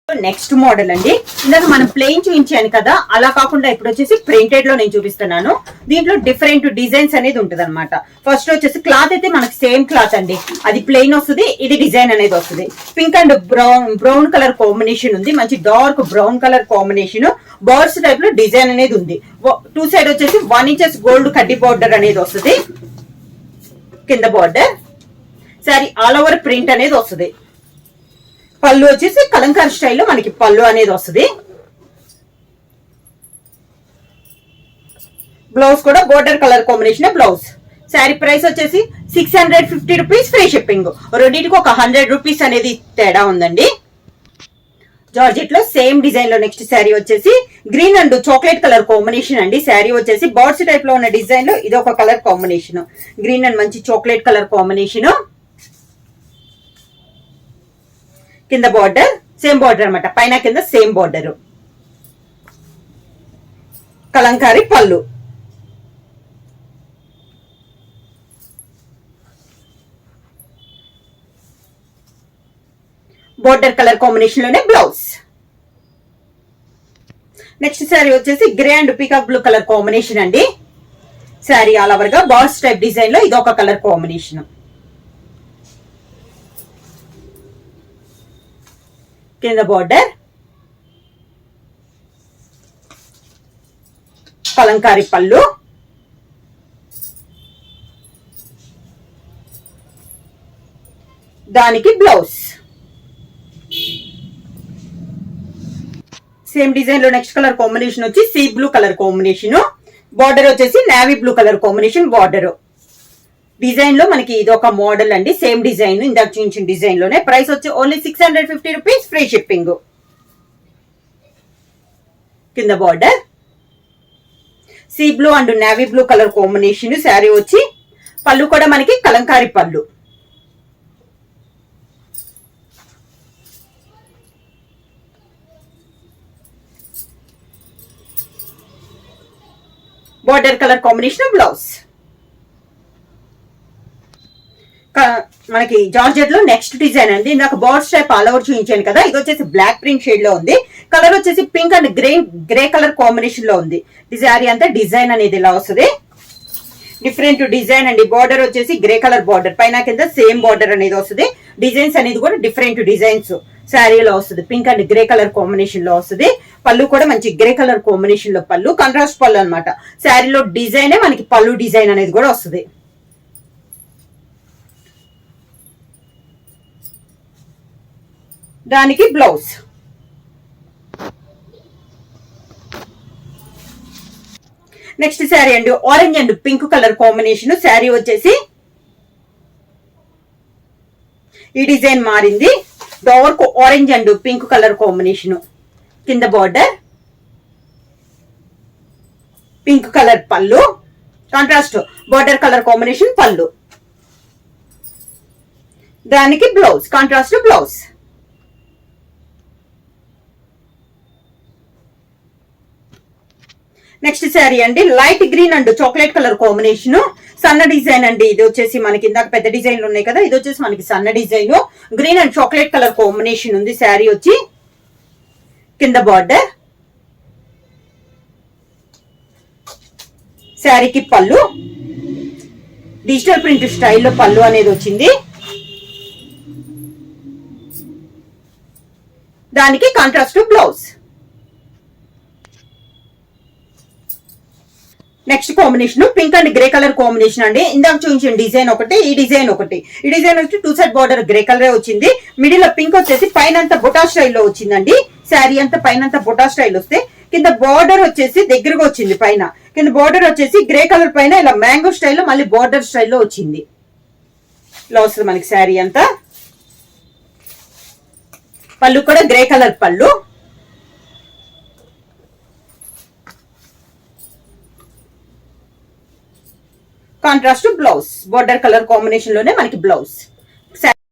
Next model అండి. ఇందాక మనం ప్లెయిన్ చూపించాను కదా, అలా కాకుండా ఇప్పుడు వచ్చేసి ప్రింటెడ్ లో నేను చూపిస్తున్నాను. దీంట్లో డిఫరెంట్ డిజైన్స్ అనేది ఉంటది అనమాట. ఫస్ట్ వచ్చేసి క్లాత్ అయితే మనకి సేమ్ క్లాత్ అండి, అది ప్లెయిన్ వస్తుంది, ఇది డిజైన్ అనేది వస్తుంది. Pink and brown colour combination ఉంది, మంచి dark brown colour combination. Birds type లో డిజైన్ అనేది ఉంది. టూ సైడ్ వచ్చేసి 1 ఇంచెస్ గోల్డ్ కడ్డీ బార్డర్ అనేది వస్తుంది. కింద border sorry all over print అనేది వస్తుంది. పళ్ళు వచ్చేసి కలంకారీ స్టైల్లో మనకి పళ్ళు అనేది వస్తుంది. బ్లౌజ్ కూడా border colour combination blouse. Sari price వచ్చేసి 650 రూపీస్, ఫ్రీ షిప్పింగ్. రెండింటికి ఒక 100 రూపీస్ అనేది తేడా ఉందండి. జార్జెట్ లో సేమ్ డిజైన్ లో నెక్స్ట్ శారీ వచ్చేసి green and chocolate colour combination అండి. శారీ వచ్చేసి బర్డ్స్ టైప్ లో ఉన్న డిజైన్ లో ఇది ఒక కలర్ కాంబినేషన్, గ్రీన్ అండ్ మంచి చాక్లెట్ కలర్ కాంబినేషన్. కింద బార్డర్ సేమ్ బార్డర్ అనమాట, పైన కింద సేమ్ బార్డర్. కలంకారీ పళ్ళు, బార్డర్ కలర్ కాంబినేషన్ లోనే బ్లౌజ్. నెక్స్ట్ శారీ వచ్చేసి grey and peacock blue colour combination అండి. శారీ ఆల్ ఓవర్ గా బార్స్ టైప్ డిజైన్ లో ఇది ఒక కలర్ కాంబినేషన్. కింద బార్డర్ కలంకారీ పళ్ళు, దానికి బ్లౌజ్. సేమ్ డిజైన్ లో నెక్స్ట్ కలర్ కాంబినేషన్ వచ్చి sea blue colour combination. Border వచ్చేసి navy blue colour combination border. Design లో మనకి ఇది ఒక మోడల్ అండి, సేమ్ డిజైన్ ఇందాక చూపించిన డిజైన్ లోనే. ప్రైస్ వచ్చి ఓన్లీ 650 రూపీస్, ఫ్రీ షిప్పింగ్. కింద border sea blue and navy blue colour combination. Sari వచ్చి పళ్ళు కూడా మనకి కలంకారీ పళ్ళు. Border colour combination blouse. మనకి జార్జెట్ లో నెక్స్ట్ డిజైన్ అండి. ఇందాక బర్డ్స్ టైప్ ఆల్ ఓవర్ చూపించాను కదా, ఇది వచ్చేసి బ్లాక్ ప్రింట్ షేడ్ లో ఉంది. కలర్ వచ్చేసి pink and grey colour combination లో ఉంది. శారీ అంతా డిజైన్ అనేది ఇలా వస్తుంది, డిఫరెంట్ డిజైన్ అండి. బార్డర్ వచ్చేసి గ్రే కలర్ బార్డర్, పైన కింద సేమ్ బార్డర్ అనేది వస్తుంది. డిజైన్స్ అనేది కూడా డిఫరెంట్ డిజైన్స్ శారీలో వస్తుంది. Pink and grey colour combination లో వస్తుంది. పళ్ళు కూడా మంచి గ్రే కలర్ కాంబినేషన్ లో పళ్ళు, కాంట్రాస్ట్ పళ్ళు అనమాట. శారీలో డిజైనే మనకి పళ్ళు డిజైన్ అనేది కూడా వస్తుంది. దానికి బ్లౌజ్. నెక్స్ట్ శారీ అండి orange and pink colour combination. Sari వచ్చేసి ఈ డిజైన్ మారింది, dark orange and pink colour combination. కింద బార్డర్ పింక్ కలర్ పళ్ళు, కాంట్రాస్ట్ బార్డర్ కలర్ కాంబినేషన్ పళ్ళు, దానికి blouse contrast blouse. Next sari అండి light green and chocolate colour combination. సన్న డిజైన్ అండి, ఇది వచ్చేసి మనకి ఇందాక పెద్ద డిజైన్లు ఉన్నాయి కదా, ఇది వచ్చేసి మనకి సన్న design. Green and chocolate colour combination ఉంది. శారీ వచ్చి కింద బార్డర్, శారీకి పళ్ళు డిజిటల్ ప్రింట్ స్టైల్లో పళ్ళు అనేది వచ్చింది. దానికి contrast blouse. Next combination pink and grey colour combination అండి. ఇందాక చూపించిన డిజైన్ ఒకటి, ఈ డిజైన్ ఒకటి. ఈ డిజైన్ వచ్చి two side border grey colour వచ్చింది. మిడిల్ లో పింక్ వచ్చేసి పైన బొటా స్టైల్లో వచ్చిందండి. శారీ అంతా పైన బొటా స్టైల్ వస్తే కింద బార్డర్ వచ్చేసి దగ్గరగా వచ్చింది. పైన కింద బార్డర్ వచ్చేసి గ్రే కలర్ పైన ఇలా మ్యాంగో స్టైల్లో మళ్ళీ బార్డర్ స్టైల్లో వచ్చింది. ఇలా వస్తుంది మనకి శారీ అంతా. పళ్ళు కూడా గ్రే కలర్ పళ్ళు, contrast blouse. Border colour combination లోనే మనకి బ్లౌజ్.